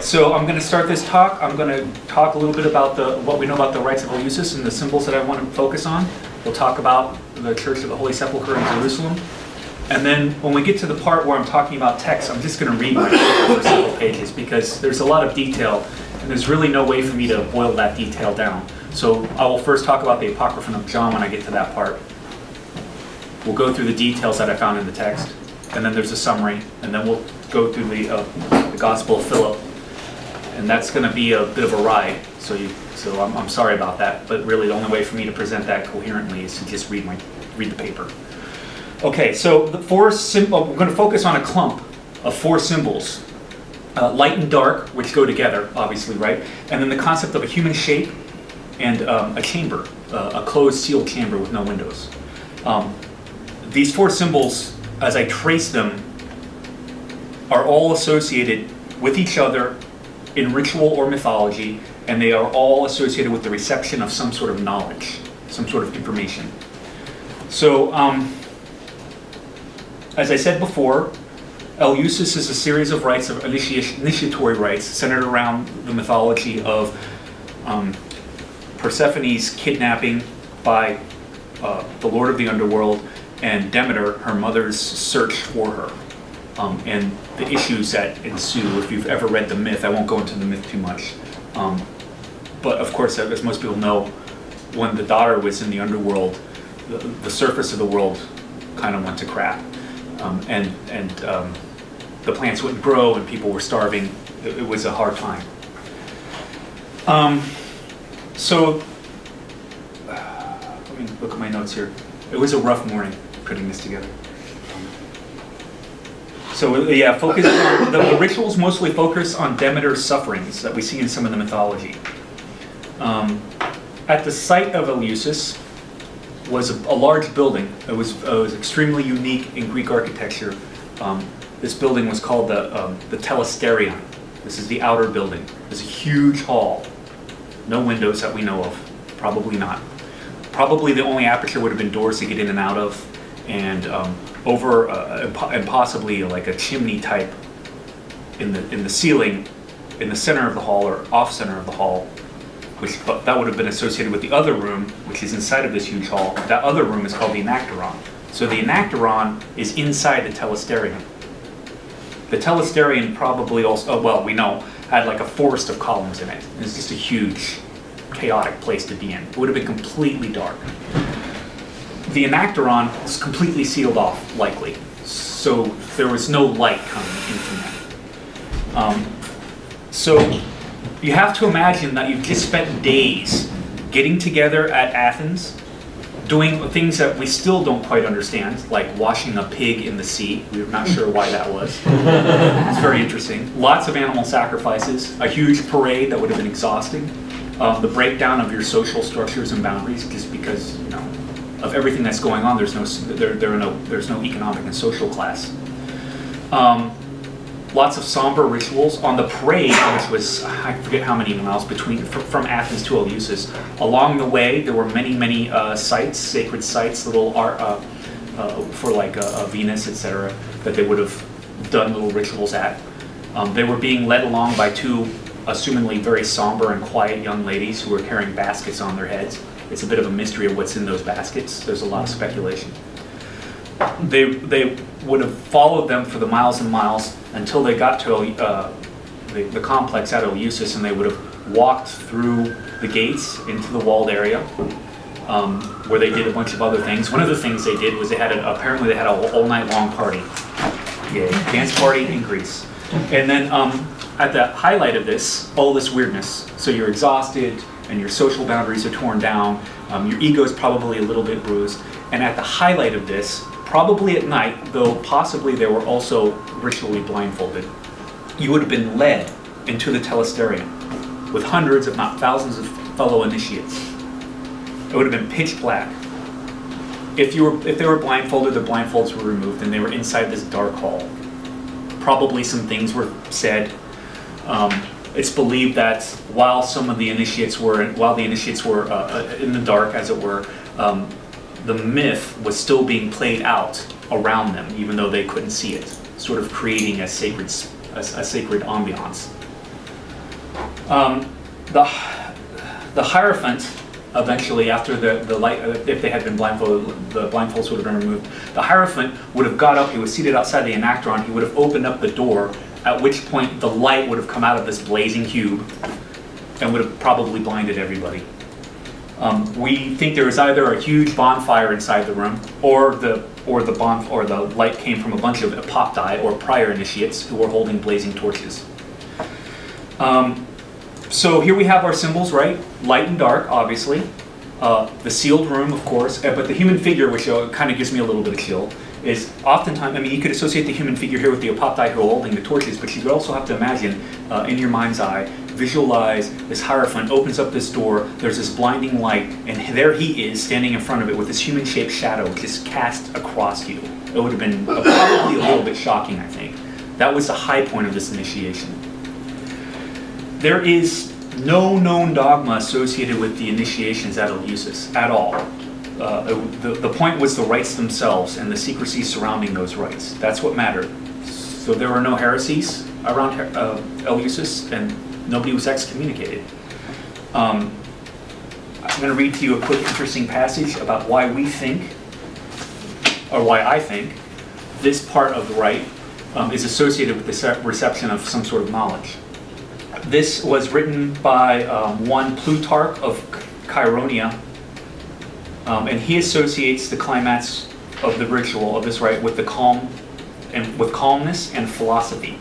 So I'm going to start this talk. I'm going to talk a little bit about what we know about the rites of Eleusis and the symbols that I want to focus on. We'll talk about the Church of the Holy Sepulchre in Jerusalem. And then when we get to the part where I'm talking about text, I'm just going to read my paper for several pages because there's a lot of detail and there's really no way for me to boil that detail down. So I will first talk about the Apocryphon of John when I get to that part. We'll go through the details that I found in the text, and then there's a summary, and then we'll go through the Gospel of Philip. And that's going to be a bit of a ride, so I'm sorry about that. But really, the only way for me to present that coherently is to just read the paper. Okay, so we're going to focus on a clump of four symbols: light and dark, which go together, obviously, right? And then the concept of a human shape and a chamber, a closed, sealed chamber with no windows. These four symbols, as I trace them, are all associated with each other in ritual or mythology, and they are all associated with the reception of some sort of knowledge, some sort of information. So, as I said before, Eleusis is a series of rites, of initiatory rites, centered around the mythology of Persephone's kidnapping by the Lord of the Underworld, and Demeter, her mother's search for her. And the issues that ensue. If you've ever read the myth, I won't go into the myth too much. But of course, as most people know, when the daughter was in the underworld, the surface of the world kind of went to crap. And the plants wouldn't grow and people were starving. It was a hard time. So, let me look at my notes here. It was a rough morning putting this together. So yeah, focus on the rituals mostly focus on Demeter's sufferings that we see in some of the mythology. At the site of Eleusis was a large building. It was extremely unique in Greek architecture. This building was called the Telesterion. This is the outer building. It's a huge hall. No windows that we know of. Probably not. Probably the only aperture would have been doors to get in and out of, and over and possibly like a chimney type in the ceiling, in the center of the hall or off center of the hall, but that would have been associated with the other room, which is inside of this huge hall. That other room is called the Enacteron. So the Enacteron is inside the Telesterion. The Telesterion probably also, we know, had like a forest of columns in it. It's just a huge, chaotic place to be in. It would have been completely dark. The Enacteron was completely sealed off, likely, so there was no light coming in from that. So you have to imagine that you've just spent days getting together at Athens, doing things that we still don't quite understand, like washing a pig in the sea. We're not sure why that was. It's very interesting. Lots of animal sacrifices, a huge parade that would have been exhausting, the breakdown of your social structures and boundaries, just because, of everything that's going on, there's no economic and social class. Lots of somber rituals on the parade, which was, I forget how many miles from Athens to Eleusis. Along the way, there were many sites, sacred sites, little art for like Venus, etc., that they would have done little rituals at. They were being led along by two, assumingly very somber and quiet young ladies who were carrying baskets on their heads. It's a bit of a mystery of what's in those baskets. There's a lot of speculation. They would have followed them for the miles and miles until they got to the complex at Eleusis, and they would have walked through the gates into the walled area, where they did a bunch of other things. One of the things they did was apparently they had a all-night long party. Yay, dance party in Greece. And then at the highlight of this, all this weirdness. So you're exhausted, and your social boundaries are torn down, your ego is probably a little bit bruised, and at the highlight of this, probably at night, though possibly they were also ritually blindfolded, you would have been led into the Telesterion with hundreds, if not thousands, of fellow initiates. It would have been pitch black. If they were blindfolded, their blindfolds were removed, and they were inside this dark hall. Probably some things were said. It's believed that while the initiates were in the dark, as it were, the myth was still being played out around them, even though they couldn't see it, sort of creating a sacred ambiance. The Hierophant, eventually, after the light, if they had been blindfolded, the blindfolds would have been removed. The Hierophant would have got up, he was seated outside the Enactron, he would have opened up the door, at which point the light would have come out of this blazing cube and would have probably blinded everybody. We think there was either a huge bonfire inside the room, or the light came from a bunch of apopti, or prior initiates, who were holding blazing torches. So here we have our symbols, right? Light and dark, obviously. The sealed room, of course. But the human figure, which kind of gives me a little bit of chill, is oftentimes, you could associate the human figure here with the apopti who are holding the torches, but you could also have to imagine, in your mind's eye, visualize this Hierophant opens up this door, there's this blinding light, and there he is standing in front of it with this human-shaped shadow just cast across you. It would have been probably a little bit shocking, I think. That was the high point of this initiation. There is no known dogma associated with the initiations at Eleusis at all. The point was the rites themselves and the secrecy surrounding those rites. That's what mattered. So there were no heresies around Eleusis, and nobody was excommunicated. I'm going to read to you a quick, interesting passage about why we think, or why I think, this part of the rite is associated with the reception of some sort of knowledge. This was written by one Plutarch of Cheironia, and he associates the climax of the ritual of this rite with calmness and philosophy.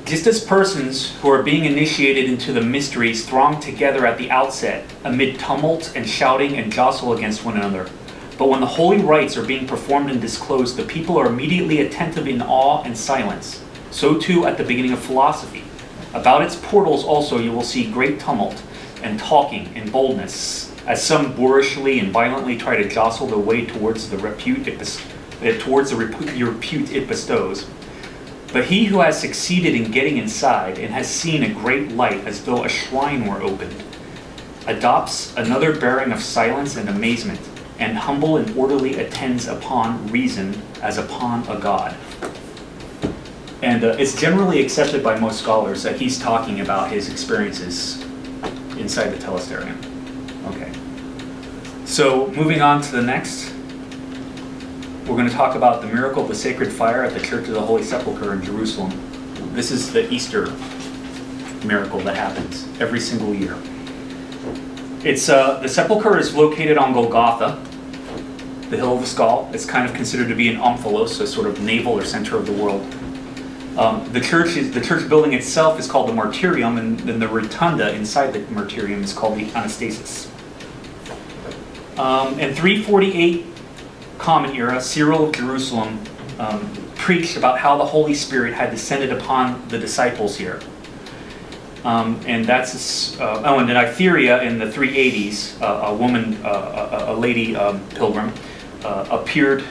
Just as persons who are being initiated into the mysteries throng together at the outset amid tumult and shouting and jostle against one another, but when the holy rites are being performed and disclosed, the people are immediately attentive in awe and silence. So too at the beginning of philosophy. About its portals also you will see great tumult and talking and boldness, as some boorishly and violently try to jostle their way towards the repute it bestows. But he who has succeeded in getting inside and has seen a great light as though a shrine were opened, adopts another bearing of silence and amazement, and humble and orderly attends upon reason as upon a god. And it's generally accepted by most scholars that he's talking about his experiences inside the telesterion. Okay. So moving on to the next, we're going to talk about the miracle of the sacred fire at the Church of the Holy Sepulchre in Jerusalem. This is the Easter miracle that happens every single year. It's the sepulchre is located on Golgotha, the hill of the skull. It's kind of considered to be an omphalos, a sort of navel or center of the world. The church building itself is called the martyrium, and then the rotunda inside the martyrium is called the anastasis. In 348 Common Era, Cyril of Jerusalem preached about how the Holy Spirit had descended upon the disciples here. And that's and in Itheria in the 380s, a woman, a lady pilgrim, appeared.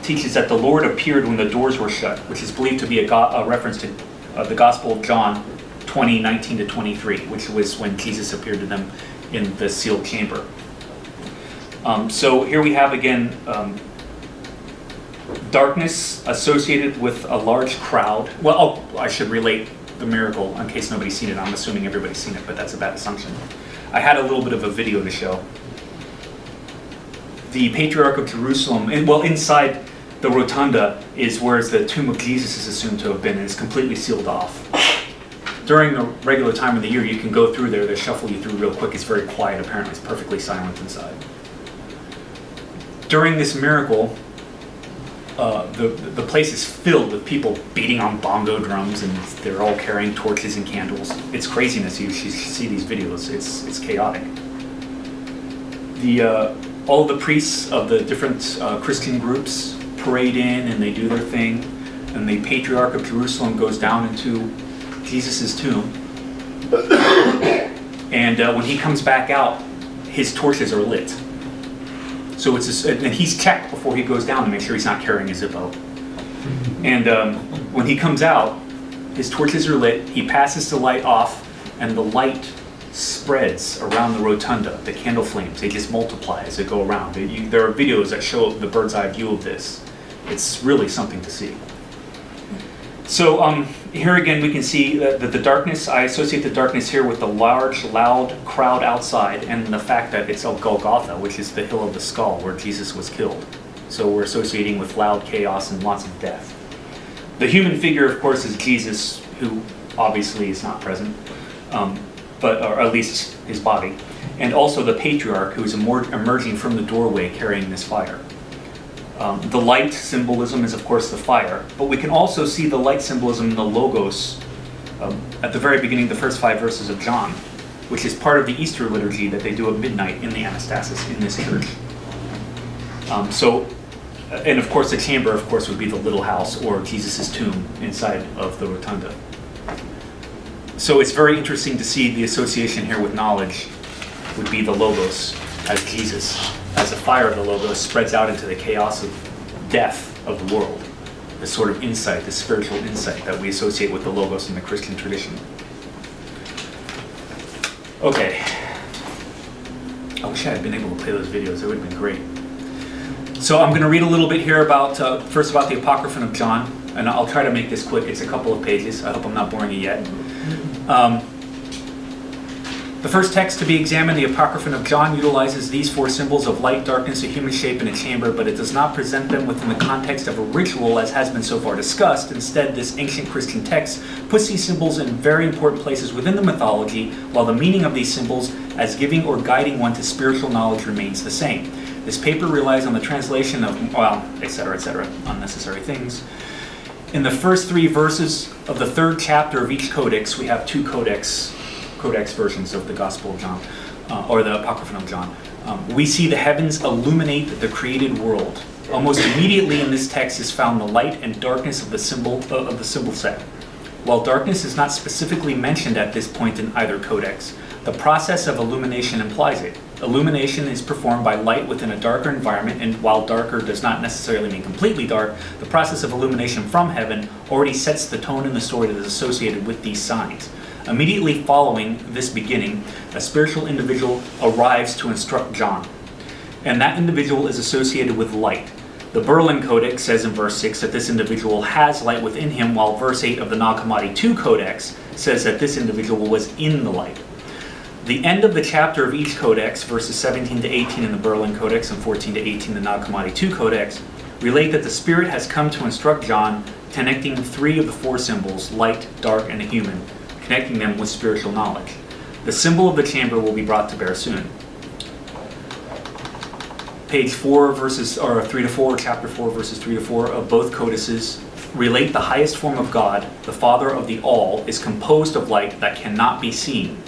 Teaches that the Lord appeared when the doors were shut, which is believed to be a reference to the Gospel of John 20:19-23, which was when Jesus appeared to them in the sealed chamber. So here we have again darkness associated with a large crowd. Well, I should relate the miracle in case nobody's seen it. I'm assuming everybody's seen it, but that's a bad assumption. I had a little bit of a video to show. The Patriarch of Jerusalem, inside the rotunda is where the tomb of Jesus is assumed to have been, and it's completely sealed off. During the regular time of the year, you can go through there, they shuffle you through real quick. It's very quiet, apparently. It's perfectly silent inside. During this miracle, the place is filled with people beating on bongo drums, and they're all carrying torches and candles. It's craziness. You should see these videos. It's chaotic. All the priests of the different Christian groups parade in and they do their thing, and the Patriarch of Jerusalem goes down into Jesus' tomb, and when he comes back out, his torches are lit. So and he's checked before he goes down to make sure he's not carrying a Zippo. And when he comes out, his torches are lit, he passes the light off, and the light spreads around the rotunda. The candle flames, they just multiply as they go around. There are videos that show the bird's eye view of this. It's really something to see. So here again we can see that the darkness, I associate the darkness here with the large, loud crowd outside and the fact that it's of Golgotha, which is the hill of the skull where Jesus was killed. So we're associating with loud chaos and lots of death. The human figure, of course, is Jesus, who obviously is not present, or at least his body, and also the patriarch, who is emerging from the doorway carrying this fire. The light symbolism is, of course, the fire, but we can also see the light symbolism in the Logos at the very beginning, the first 5 verses of John, which is part of the Easter liturgy that they do at midnight in the Anastasis in this church. And of course, the chamber, of course, would be the little house or Jesus' tomb inside of the rotunda. So it's very interesting to see the association here with knowledge would be the Logos as Jesus, as the fire of the Logos spreads out into the chaos of death of the world. This sort of insight, this spiritual insight that we associate with the Logos in the Christian tradition. Okay. I wish I had been able to play those videos. It would have been great. So I'm going to read a little bit here about, first about the Apocryphon of John, and I'll try to make this quick. It's a couple of pages. I hope I'm not boring you yet. The first text to be examined, the Apocryphon of John, utilizes these 4 symbols of light, darkness, a human shape, and a chamber, but it does not present them within the context of a ritual as has been so far discussed. Instead, this ancient Christian text puts these symbols in very important places within the mythology, while the meaning of these symbols as giving or guiding one to spiritual knowledge remains the same. This paper relies on the translation of, etc., unnecessary things. In the first 3 verses of the 3rd chapter of each codex, we have 2 codex versions of the Gospel of John, or the Apocryphon of John. We see the heavens illuminate the created world. Almost immediately in this text is found the light and darkness of the symbol set. While darkness is not specifically mentioned at this point in either codex, the process of illumination implies it. Illumination is performed by light within a darker environment, and while darker does not necessarily mean completely dark, the process of illumination from heaven already sets the tone in the story that is associated with these signs. Immediately following this beginning, a spiritual individual arrives to instruct John, and that individual is associated with light. The Berlin Codex says in verse 6 that this individual has light within him, while verse 8 of the Nag Hammadi II Codex says that this individual was in the light. The end of the chapter of each codex, verses 17 to 18 in the Berlin Codex and 14 to 18 in the Nag Hammadi II Codex, relate that the Spirit has come to instruct John, connecting 3 of the 4 symbols, light, dark, and a human, connecting them with spiritual knowledge. The symbol of the chamber will be brought to bear soon. Page 4, verses 3 to 4, chapter 4, verses 3 to 4 of both codices relate the highest form of God, the Father of the All, is composed of light that cannot be seen.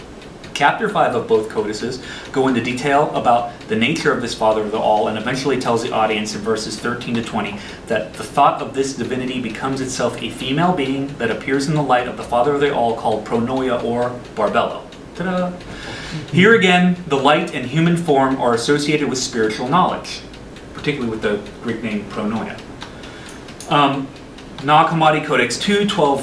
Chapter 5 of both codices go into detail about the nature of this Father of the All, and eventually tells the audience in verses 13 to 20 that the thought of this divinity becomes itself a female being that appears in the light of the Father of the All, called Pronoia or Barbello. Ta-da! Here again, the light and human form are associated with spiritual knowledge, particularly with the Greek name Pronoia. Nag Hammadi Codex 2, 12,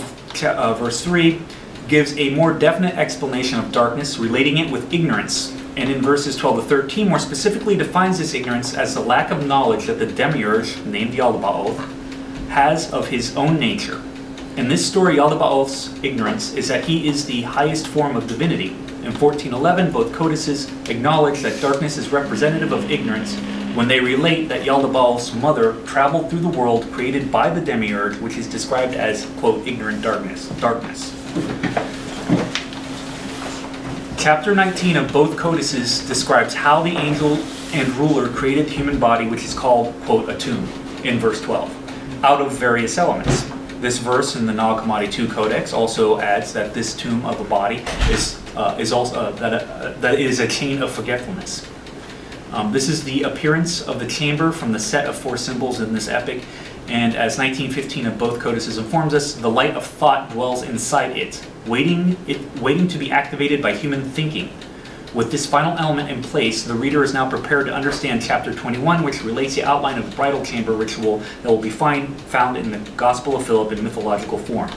verse 3, gives a more definite explanation of darkness, relating it with ignorance, and in verses 12 to 13 more specifically defines this ignorance as the lack of knowledge that the demiurge, named Yaldabaoth, has of his own nature. In this story, Yaldabaoth's ignorance is that he is the highest form of divinity. In 1411, both codices acknowledge that darkness is representative of ignorance when they relate that Yaldabaoth's mother traveled through the world created by the demiurge, which is described as, quote, ignorant darkness. Chapter 19 of both codices describes how the angel and ruler created the human body, which is called, quote, a tomb, in verse 12, out of various elements. This verse in the Nag Hammadi II Codex also adds that this tomb of a body is also that is a chain of forgetfulness. This is the appearance of the chamber from the set of 4 symbols in this epic, and as 1915 of both codices informs us, the light of thought dwells inside it, waiting to be activated by human thinking. With this final element in place, the reader is now prepared to understand chapter 21, which relates the outline of the bridal chamber ritual that will be found in the Gospel of Philip in mythological form.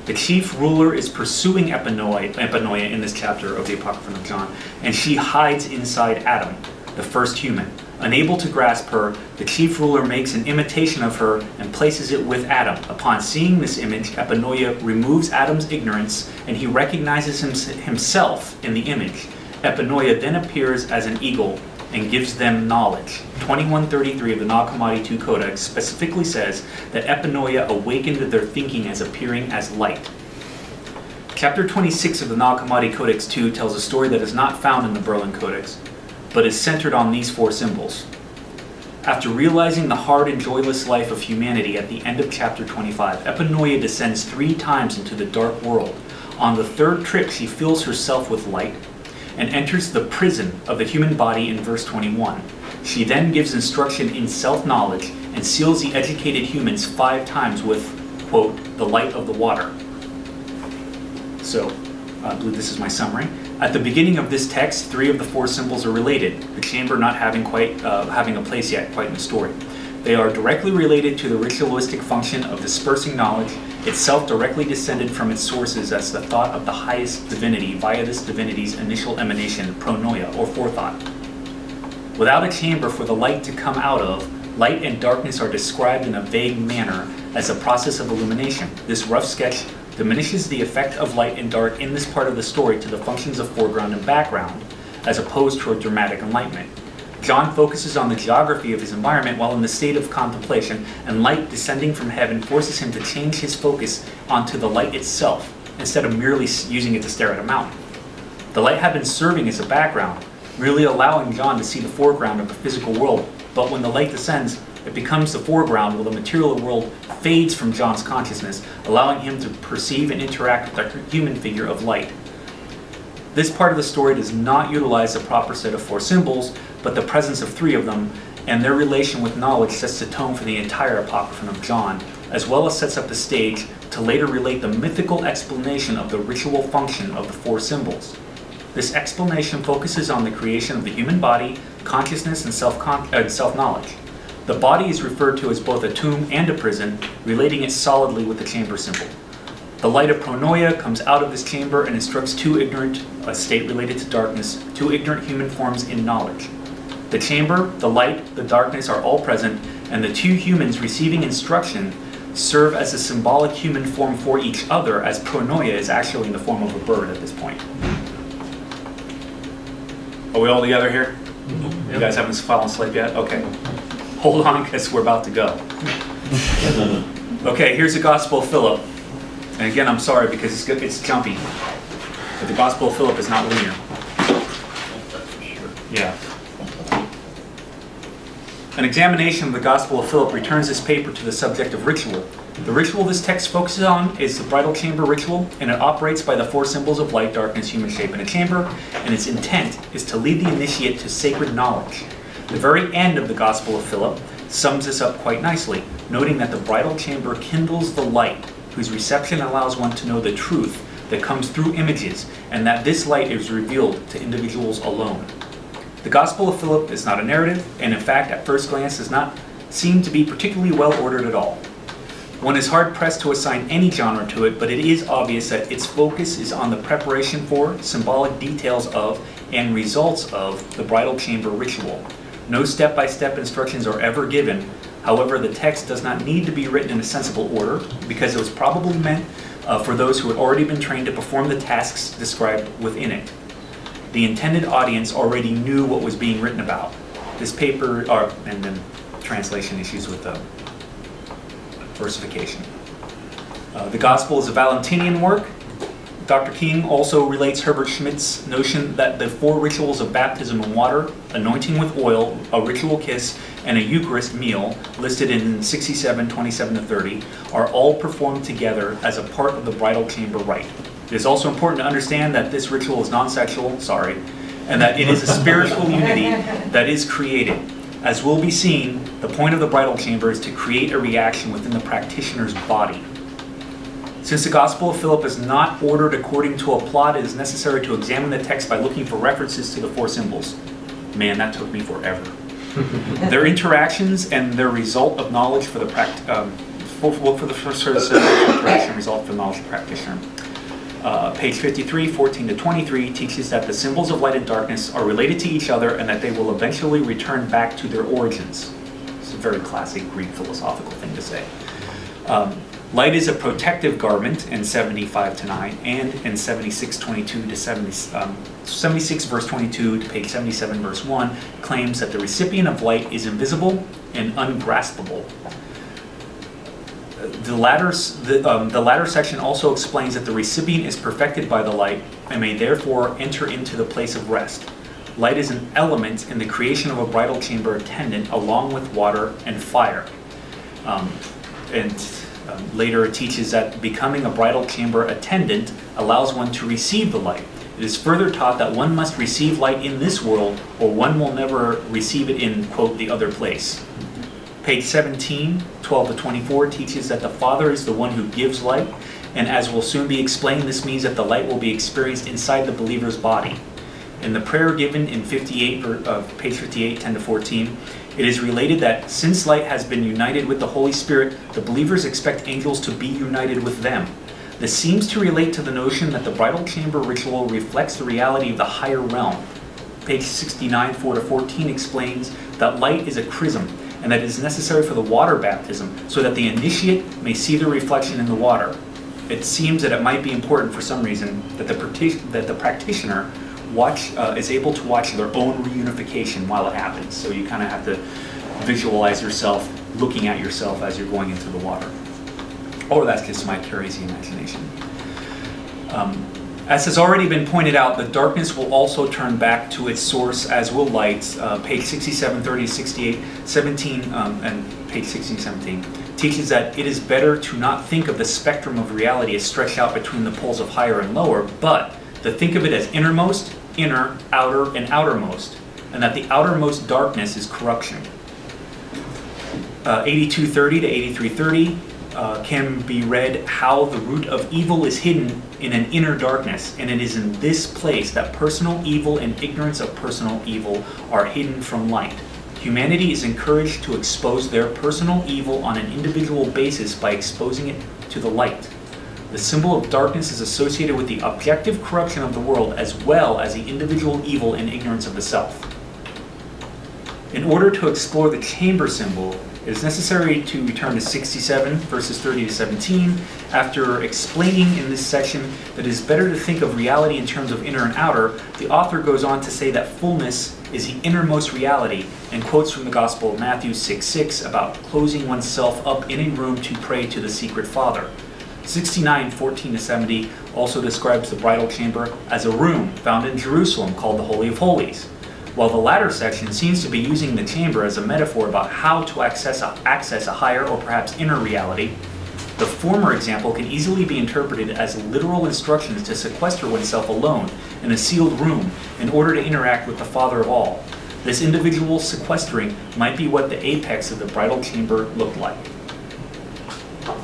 The chief ruler is pursuing Epinoia in this chapter of the Apocryphon of John, and she hides inside Adam, the first human. Unable to grasp her, the chief ruler makes an imitation of her and places it with Adam. Upon seeing this image, Epinoia removes Adam's ignorance, and he recognizes himself in the image. Epinoia then appears as an eagle and gives them knowledge. 2133 of the Nag Hammadi II Codex specifically says that Epinoia awakened their thinking as appearing as light. Chapter 26 of the Nag Hammadi Codex II tells a story that is not found in the Berlin Codex, but is centered on these four symbols. After realizing the hard and joyless life of humanity at the end of chapter 25, Epinoia descends 3 times into the dark world. On the 3rd trip, she fills herself with light and enters the prison of the human body in verse 21. She then gives instruction in self-knowledge and seals the educated humans 5 times with, quote, the light of the water. So, I believe this is my summary. At the beginning of this text, 3 of the 4 symbols are related, the chamber not having a place yet quite in the story. They are directly related to the ritualistic function of dispersing knowledge, itself directly descended from its sources as the thought of the highest divinity via this divinity's initial emanation, pronoia, or forethought. Without a chamber for the light to come out of, light and darkness are described in a vague manner as a process of illumination. This rough sketch diminishes the effect of light and dark in this part of the story to the functions of foreground and background, as opposed to a dramatic enlightenment. John focuses on the geography of his environment while in the state of contemplation, and light descending from heaven forces him to change his focus onto the light itself, instead of merely using it to stare at a mountain. The light had been serving as a background, merely allowing John to see the foreground of the physical world, but when the light descends, it becomes the foreground while the material world fades from John's consciousness, allowing him to perceive and interact with the human figure of light. This part of the story does not utilize the proper set of 4 symbols, but the presence of 3 of them, and their relation with knowledge sets the tone for the entire Apocryphon of John, as well as sets up the stage to later relate the mythical explanation of the ritual function of the 4 symbols. This explanation focuses on the creation of the human body, consciousness, and self-knowledge. The body is referred to as both a tomb and a prison, relating it solidly with the chamber symbol. The light of pronoia comes out of this chamber and instructs 2 ignorant, a state related to darkness, 2 ignorant human forms in knowledge. The chamber, the light, the darkness are all present, and the 2 humans receiving instruction serve as a symbolic human form for each other, as pronoia is actually in the form of a bird at this point. Are we all together here? You guys haven't fallen asleep yet? Okay. Hold on, because we're about to go. Okay, here's the Gospel of Philip. And again, I'm sorry because it's jumpy. But the Gospel of Philip is not linear. Yeah. An examination of the Gospel of Philip returns this paper to the subject of ritual. The ritual this text focuses on is the bridal chamber ritual, and it operates by the 4 symbols of light, darkness, human shape, and a chamber, and its intent is to lead the initiate to sacred knowledge. The very end of the Gospel of Philip sums this up quite nicely, noting that the bridal chamber kindles the light, whose reception allows one to know the truth that comes through images, and that this light is revealed to individuals alone. The Gospel of Philip is not a narrative, and in fact, at first glance, does not seem to be particularly well ordered at all. One is hard-pressed to assign any genre to it, but it is obvious that its focus is on the preparation for, symbolic details of, and results of the bridal chamber ritual. No step-by-step instructions are ever given. However, the text does not need to be written in a sensible order, because it was probably meant for those who had already been trained to perform the tasks described within it. The intended audience already knew what was being written about. This paper, and then translation issues with the versification. The Gospel is a Valentinian work. Dr. King also relates Herbert Schmidt's notion that the 4 rituals of baptism in water, anointing with oil, a ritual kiss, and a Eucharist meal, listed in 67, 27 to 30, are all performed together as a part of the bridal chamber rite. It is also important to understand that this ritual is non-sexual, and that it is a spiritual unity that is created. As will be seen, the point of the bridal chamber is to create a reaction within the practitioner's body. Since the Gospel of Philip is not ordered according to a plot, it is necessary to examine the text by looking for references to the 4 symbols. Man, that took me forever. Their interactions and their result of knowledge for look for the first sort of symbol direction result from knowledge practitioner. Page 53, 14 to 23 teaches that the symbols of light and darkness are related to each other and that they will eventually return back to their origins. It's a very classic Greek philosophical thing to say. Light is a protective garment in 75 to 9 and in 76:22 to 76 verse 22 to page 77 verse 1 claims that the recipient of light is invisible and ungraspable. The latter section also explains that the recipient is perfected by the light and may therefore enter into the place of rest. Light is an element in the creation of a bridal chamber attendant along with water and fire. Later it teaches that becoming a bridal chamber attendant allows one to receive the light. It is further taught that one must receive light in this world or one will never receive it in, quote, the other place. Page 17, 12 to 24 teaches that the Father is the one who gives light, and as will soon be explained, this means that the light will be experienced inside the believer's body. In the prayer given in page 58, 10 to 14, it is related that since light has been united with the Holy Spirit, the believers expect angels to be united with them. This seems to relate to the notion that the bridal chamber ritual reflects the reality of the higher realm. Page 69, 4 to 14 explains that light is a chrism, and that it is necessary for the water baptism so that the initiate may see the reflection in the water. It seems that it might be important for some reason that the practitioner is able to watch their own reunification while it happens. So you kind of have to visualize yourself looking at yourself as you're going into the water. Or that's just my crazy imagination. As has already been pointed out, the darkness will also turn back to its source, as will light. Page 67, 30, 68, 17, and page 16, 17 teaches that it is better to not think of the spectrum of reality as stretched out between the poles of higher and lower, but to think of it as innermost, inner, outer, and outermost, and that the outermost darkness is corruption. 82:30 to 83:30 can be read how the root of evil is hidden in an inner darkness, and it is in this place that personal evil and ignorance of personal evil are hidden from light. Humanity is encouraged to expose their personal evil on an individual basis by exposing it to the light. The symbol of darkness is associated with the objective corruption of the world as well as the individual evil and ignorance of the self. In order to explore the chamber symbol, it is necessary to return to 67 verses 30 to 17. After explaining in this section that it is better to think of reality in terms of inner and outer, the author goes on to say that fullness is the innermost reality and quotes from the Gospel of Matthew 6:6 about closing oneself up in a room to pray to the secret Father. 69, 14 to 70 also describes the bridal chamber as a room found in Jerusalem called the Holy of Holies, while the latter section seems to be using the chamber as a metaphor about how to access a higher or perhaps inner reality. The former example can easily be interpreted as literal instructions to sequester oneself alone in a sealed room in order to interact with the Father of all. This individual sequestering might be what the apex of the bridal chamber looked like.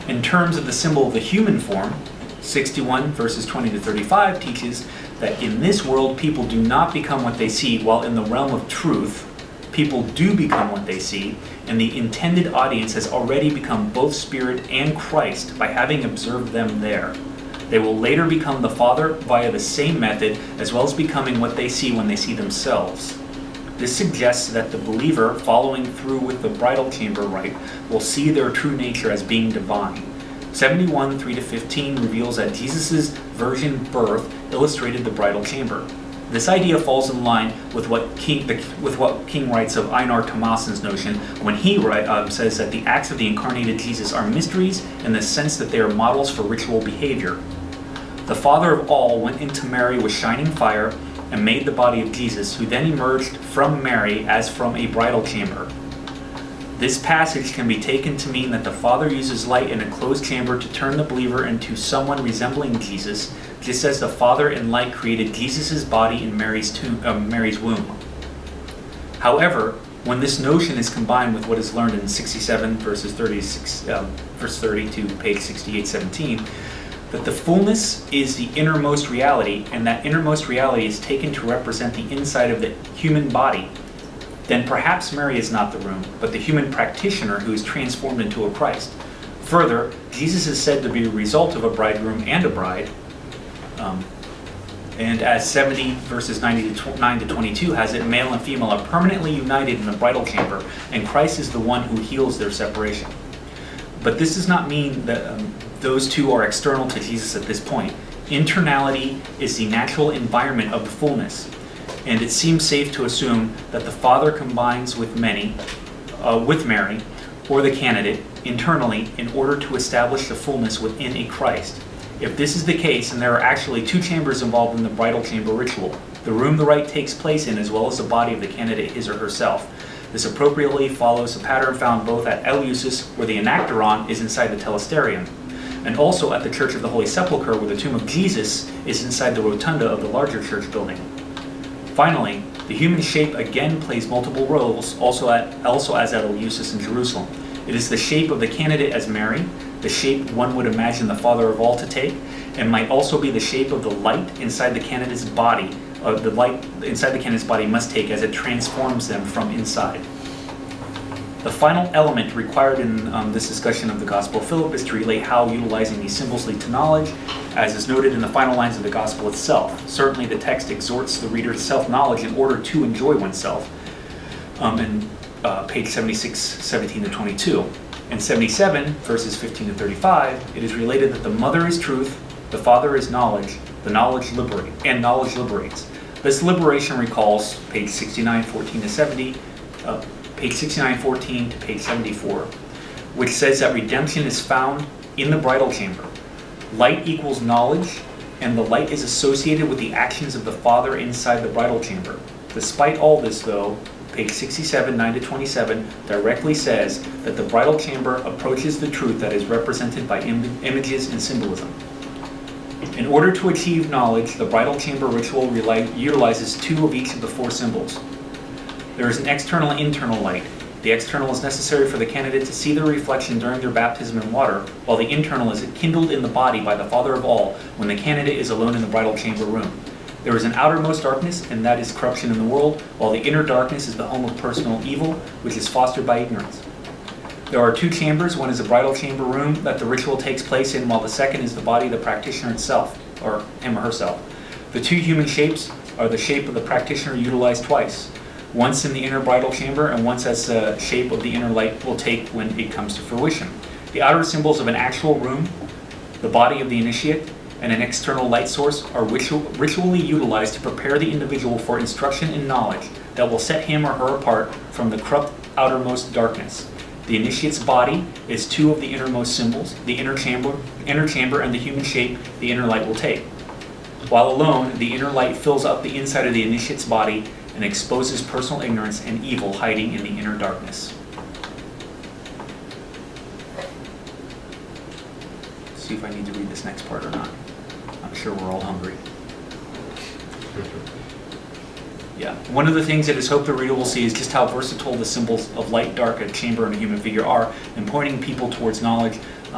In terms of the symbol of the human form, 61 verses 20 to 35 teaches that in this world people do not become what they see, while in the realm of truth, people do become what they see, and the intended audience has already become both Spirit and Christ by having observed them there. They will later become the Father via the same method, as well as becoming what they see when they see themselves. This suggests that the believer, following through with the bridal chamber rite, will see their true nature as being divine. 71, 3 to 15 reveals that Jesus' virgin birth illustrated the bridal chamber. This idea falls in line with what King writes of Einar Thomassen's notion when he says that the acts of the incarnated Jesus are mysteries in the sense that they are models for ritual behavior. The Father of all went into Mary with shining fire and made the body of Jesus, who then emerged from Mary as from a bridal chamber. This passage can be taken to mean that the Father uses light in a closed chamber to turn the believer into someone resembling Jesus, just as the Father in light created Jesus' body in Mary's womb. However, when this notion is combined with what is learned in 67 verse 30 to page 68, 17, that the fullness is the innermost reality, and that innermost reality is taken to represent the inside of the human body, then perhaps Mary is not the room, but the human practitioner who is transformed into a Christ. Further, Jesus is said to be a result of a bridegroom and a bride. And as 70 verses 9 to 22 has it, male and female are permanently united in the bridal chamber, and Christ is the one who heals their separation. But this does not mean that those two are external to Jesus at this point. Internality is the natural environment of the fullness, and it seems safe to assume that the Father combines with Mary, or the candidate, internally in order to establish the fullness within a Christ. If this is the case, and there are actually two chambers involved in the bridal chamber ritual, the room the rite takes place in as well as the body of the candidate, his or herself. This appropriately follows the pattern found both at Eleusis, where the enactoron is inside the telesterion, and also at the Church of the Holy Sepulchre, where the tomb of Jesus is inside the rotunda of the larger church building. Finally, the human shape again plays multiple roles, also as at Eleusis in Jerusalem. It is the shape of the candidate as Mary, the shape one would imagine the Father of all to take, and might also be the shape of the light inside the candidate's body. The light inside the candidate's body must take as it transforms them from inside. The final element required in this discussion of the Gospel of Philip is to relate how utilizing these symbols lead to knowledge, as is noted in the final lines of the Gospel itself. Certainly the text exhorts the reader to self-knowledge in order to enjoy oneself. In page 76, 17 to 22. In 77, verses 15 to 35, it is related that the mother is truth, the father is knowledge, knowledge liberates. This liberation recalls page 69, 14 to 70, page 69, 14 to page 74, which says that redemption is found in the bridal chamber. Light equals knowledge, and the light is associated with the actions of the Father inside the bridal chamber. Despite all this, though, page 67, 9 to 27, directly says that the bridal chamber approaches the truth that is represented by images and symbolism. In order to achieve knowledge, the bridal chamber ritual utilizes two of each of the four symbols. There is an external and internal light. The external is necessary for the candidate to see their reflection during their baptism in water, while the internal is kindled in the body by the Father of all when the candidate is alone in the bridal chamber room. There is an outermost darkness, and that is corruption in the world, while the inner darkness is the home of personal evil, which is fostered by ignorance. There are two chambers. One is the bridal chamber room that the ritual takes place in, while the second is the body of the practitioner itself, or him or herself. The two human shapes are the shape of the practitioner utilized twice, once in the inner bridal chamber and once as the shape of the inner light will take when it comes to fruition. The outer symbols of an actual room, the body of the initiate, and an external light source are ritually utilized to prepare the individual for instruction and knowledge that will set him or her apart from the corrupt outermost darkness. The initiate's body is two of the innermost symbols, the inner chamber and the human shape the inner light will take. While alone, the inner light fills up the inside of the initiate's body and exposes personal ignorance and evil hiding in the inner darkness. Let's see if I need to read this next part or not. I'm sure we're all hungry. Yeah. One of the things that is hoped the reader will see is just how versatile the symbols of light, dark, a chamber, and a human figure are in pointing people towards knowledge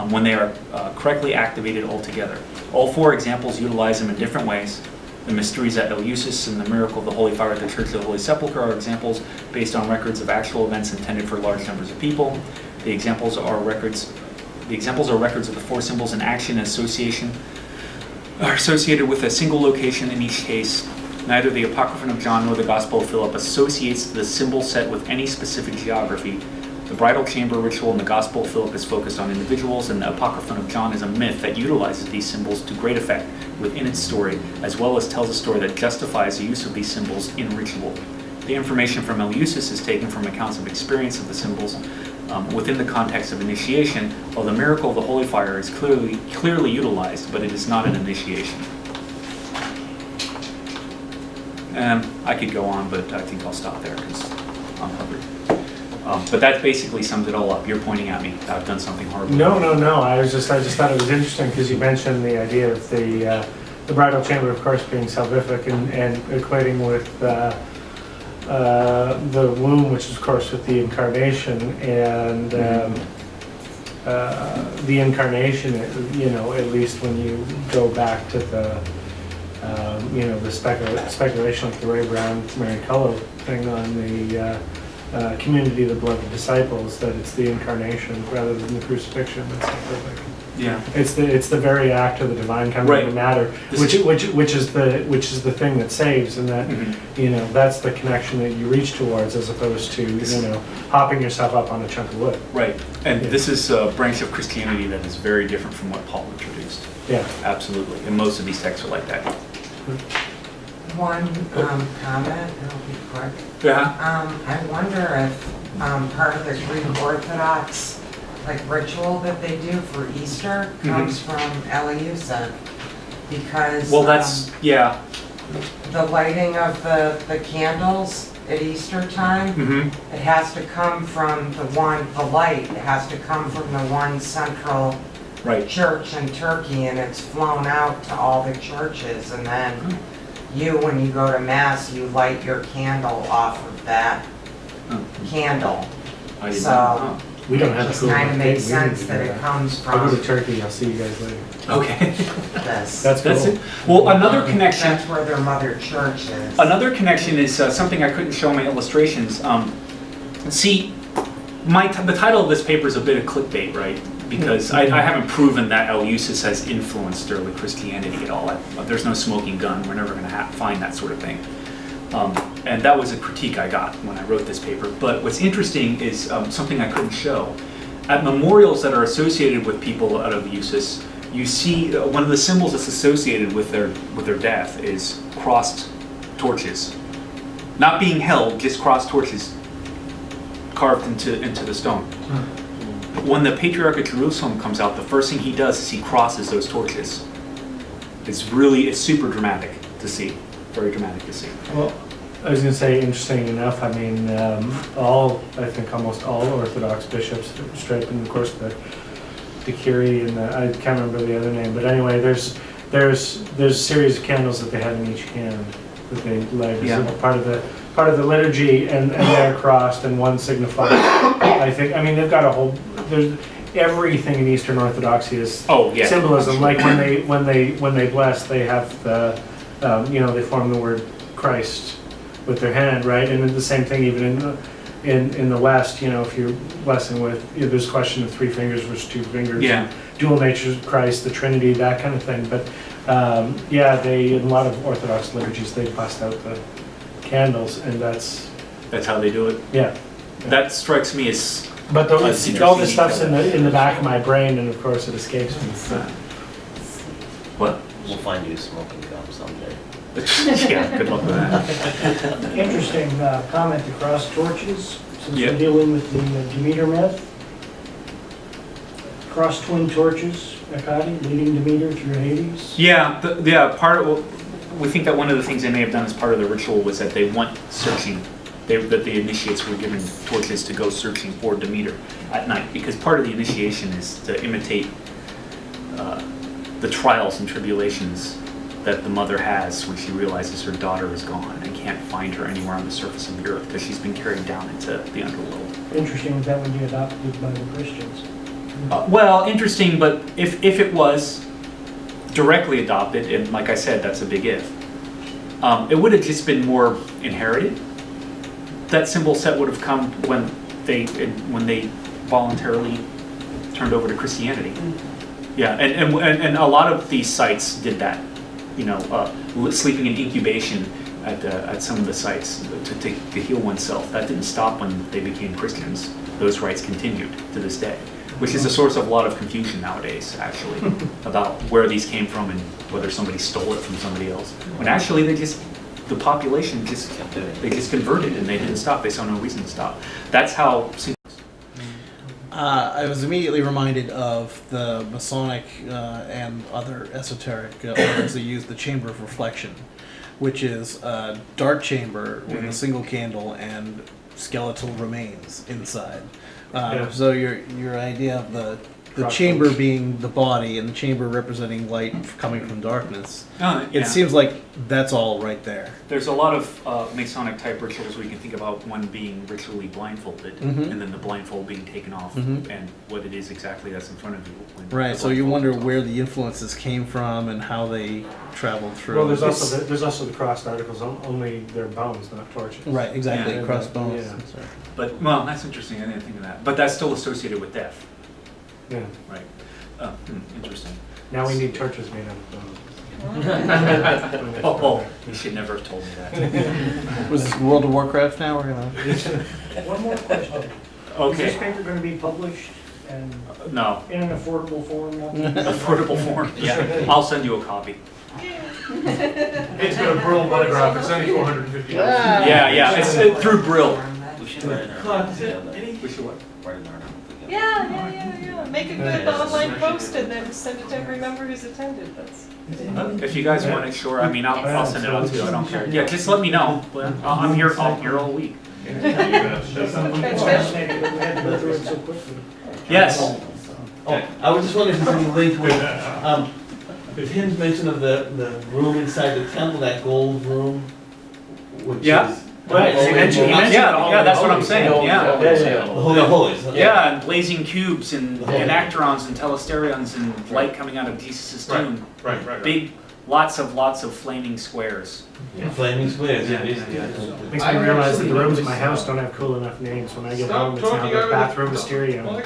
when they are correctly activated altogether. All four examples utilize them in different ways. The mysteries at Eleusis and the miracle of the Holy Fire at the Church of the Holy Sepulchre are examples based on records of actual events intended for large numbers of people. The examples are records of the four symbols in action and association are associated with a single location in each case. Neither the Apocryphon of John nor the Gospel of Philip associates the symbol set with any specific geography. The bridal chamber ritual in the Gospel of Philip is focused on individuals, and the Apocryphon of John is a myth that utilizes these symbols to great effect within its story, as well as tells a story that justifies the use of these symbols in ritual. The information from Eleusis is taken from accounts of experience of the symbols within the context of initiation, while the miracle of the Holy Fire is clearly utilized, but it is not an initiation. I could go on, but I think I'll stop there because I'm hungry. But that basically sums it all up. You're pointing at me. I've done something horrible. No. I just thought it was interesting because you mentioned the idea of the bridal chamber, of course, being salvific and equating with the womb, which is, of course, with the incarnation and the incarnation. At least when you go back to the the speculation, like the Ray Brown, Mary Cullough thing on the community of the beloved disciples, that it's the incarnation rather than the crucifixion that's salvific. Yeah. It's the very act of the divine coming Right. into matter, which is the thing that saves, and that that's the connection that you reach towards, as opposed to hopping yourself up on a chunk of wood. Right. And this is a branch of Christianity that is very different from what Paul introduced. Yeah. Absolutely. And most of these texts are like that. One comment, it'll be quick. Yeah. I wonder if part of the Greek Orthodox ritual that they do for Easter comes from Eleusis, because Well, that's, yeah. the lighting of the candles at Easter time, it has to come from the light, it has to come from the one central Right. church in Turkey, and it's flown out to all the churches, and then when you go to Mass, you light your candle off of that candle. I didn't So, know. We don't have Just to go kind of on makes date. We need sense to that do it comes I'll go from to Turkey. I'll see you guys later. Okay. this. That's cool. That's it. Well, another connection. That's where their mother church is. Another connection is something I couldn't show in my illustrations. See, the title of this paper is a bit of clickbait, right? Because I haven't proven that Eleusis has influenced early Christianity at all. There's no smoking gun. We're never going to find that sort of thing. And that was a critique I got when I wrote this paper. But what's interesting is something I couldn't show. At memorials that are associated with people out of Eleusis, you see one of the symbols that's associated with their death is crossed torches. Not being held, just crossed torches carved into the stone. When the Patriarch of Jerusalem comes out, the first thing he does is he crosses those torches. It's super dramatic to see. Very dramatic to see. Well, I was going to say, interesting enough, I mean, I think almost all Orthodox bishops straight, and of course the Curie, and I can't remember the other name, but anyway, there's a series of candles that they have in each hand that they light as part of the liturgy, and they're crossed, and one signifies. They've got a whole. There's everything in Eastern Orthodoxy is symbolism. Like when they bless, they have the they form the word Christ with their hand, right? And then the same thing even in the West, if you're blessing with, there's a question of 3 fingers versus 2 fingers, dual nature Christ, the Trinity, that kind of thing. But they, in a lot of Orthodox liturgies, they bust out the candles, and that's how they do it. Yeah. That strikes me as. But all this stuff's in the back of my brain, and of course it escapes me. What? We'll find you smoking gum someday. Yeah, good luck with that. Interesting comment to cross torches, since Yeah. we're dealing with the Demeter myth. Cross twin torches, Akkadi, leading Demeter through Hades. We think that one of the things they may have done as part of the ritual was that they went searching. That the initiates were given torches to go searching for Demeter at night, because part of the initiation is to imitate the trials and tribulations that the mother has when she realizes her daughter is gone and can't find her anywhere on the surface of the earth because she's been carried down into the underworld. Interesting that would be adopted by the Christians. Well, interesting, but if it was directly adopted, and like I said, that's a big if, it would have just been more inherited. That symbol set would have come when they voluntarily turned over to Christianity. Yeah, and a lot of these sites did that. Sleeping in incubation at some of the sites to heal oneself. That didn't stop when they became Christians. Those rites continued to this day, which is a source of a lot of confusion nowadays, actually, about where these came from and whether somebody stole it from somebody else. When actually the population just converted and they didn't stop. They saw no reason to stop. That's how. I was immediately reminded of the Masonic and other esoteric orders that use the Chamber of Reflection, which is a dark chamber with a single candle and skeletal remains inside. So your idea of the the chamber being the body and the chamber representing light coming from darkness. Oh, yeah. It seems like that's all right there. There's a lot of Masonic type rituals where you can think about one being ritually blindfolded, Mhm. and then the blindfold being taken off, Mhm. and what it is exactly that's in front of you. when Right, the so you blindfold wonder is off. where the influences came from and how they traveled through. Well, there's also the crossed articles, only their bones, not torches. Right, exactly, Yeah. crossbones. Yeah. Sorry. But, well, that's interesting, I didn't think of that. But that's still associated with death, Yeah. right? Interesting. Now we need torches made out of bones. Oh, you should never have told me that. Was this World of Warcraft now? We're gonna. One more question. Is this Okay, paper going to be published and no, in an affordable form? affordable form, yeah, I'll send you a copy. It's got a Brill monograph, it's only $450. Yeah, it's through Brill. We should write it down. We should what? Write it down. Yeah. Make a good online post and then send it to every member who's attended. That's. If you guys want it, sure, I mean, I'll send it out to you, I don't care. Yeah, just let me know, I'm here all week. Fascinating that we had to go through it so quickly. Yes, Oh, I was just wondering if there's any link with Tim's mention of the room inside the temple, that gold room, which Yeah. is. Right, he mentioned- yeah, that's what I'm saying, yeah. The Holy of Holies. okay. Yeah, and blazing cubes and acterons and telesterions and light coming out of Jesus' tomb. Right. Big, lots of flaming squares. Flaming squares, yeah. Makes me realize that the rooms in my house don't have cool enough names. When I get home, it's now the bathroom Mysterium. I'm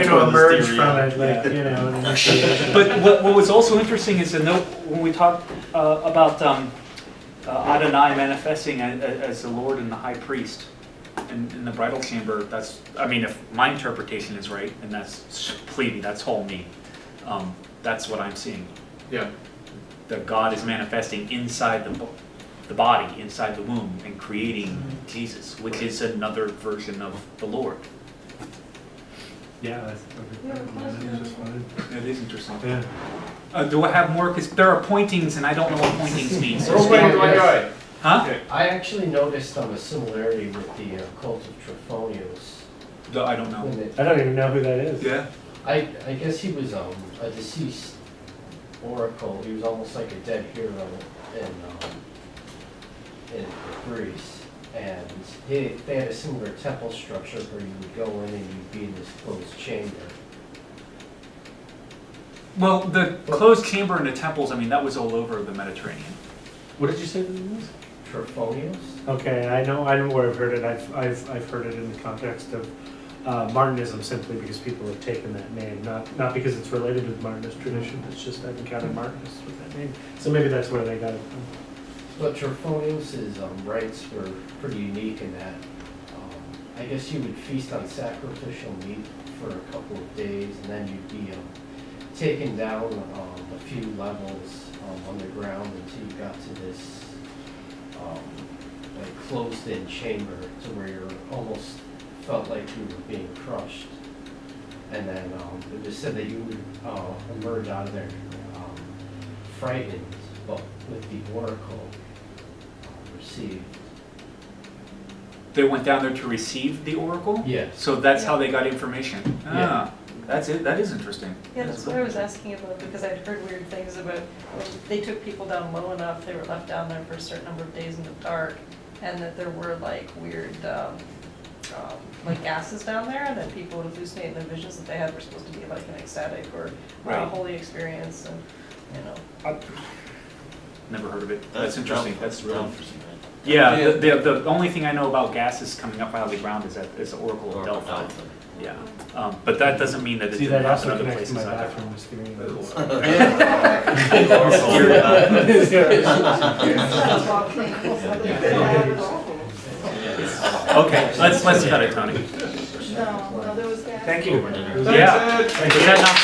gonna emerge from it, like, you know, an initiation. But what was also interesting is to note when we talk about Adonai manifesting as the Lord and the High Priest in the bridal chamber. That's, I mean, if my interpretation is right, and that's all me. That's what I'm seeing. Yeah. That God is manifesting inside the body, inside the womb, and creating Jesus, which is another version of the Lord. Yeah, that's just fine. It is interesting. Yeah. Do I have more? Because there are pointings, and I don't know what pointings means. We're waiting for my guy. Huh? I actually noticed a similarity with the cult of Trophonius. I don't know. I don't even know who that is. Yeah. I guess he was a deceased oracle. He was almost like a dead hero in Greece. And they had a similar temple structure where you would go in and you'd be in this closed chamber. Well, the closed chamber in the temples, I mean, that was all over the Mediterranean. What did you say the name was? Trophonius? Okay, I know where I've heard it. I've heard it in the context of Martinism, simply because people have taken that name, not because it's related to the Martinist tradition. It's just I've encountered Martinists with that name, so maybe that's where they got it from. But Trophonius' rites were pretty unique in that I guess you would feast on sacrificial meat for a couple of days, and then you'd be taken down a few levels underground until you got to this like closed-in chamber to where you almost felt like you were being crushed. And then it was said that you would emerge out of there frightened, but with the oracle received. They went down there to receive the oracle? Yes. So that's how they got information? Yeah. That's it. That is interesting. Yeah, that's what I was asking about, because I'd heard weird things about when they took people down low enough, they were left down there for a certain number of days in the dark, and that there were like weird, like gases down there, and then people would hallucinate in the visions that they had were supposed to be like an ecstatic or Right. holy experience, and, you know. Never heard of it. That's interesting. That's really Delphi, interesting. right? Yeah, the only thing I know about gases coming up out of the ground is that it's the Oracle of Oracle Delphi. Delphi. Yeah, but that doesn't mean that it See, didn't that happen also other connects to places my either. bathroom Mysterium. Okay, let's cut it, Tony. No, there was gas. Thank you. Yeah. Is that not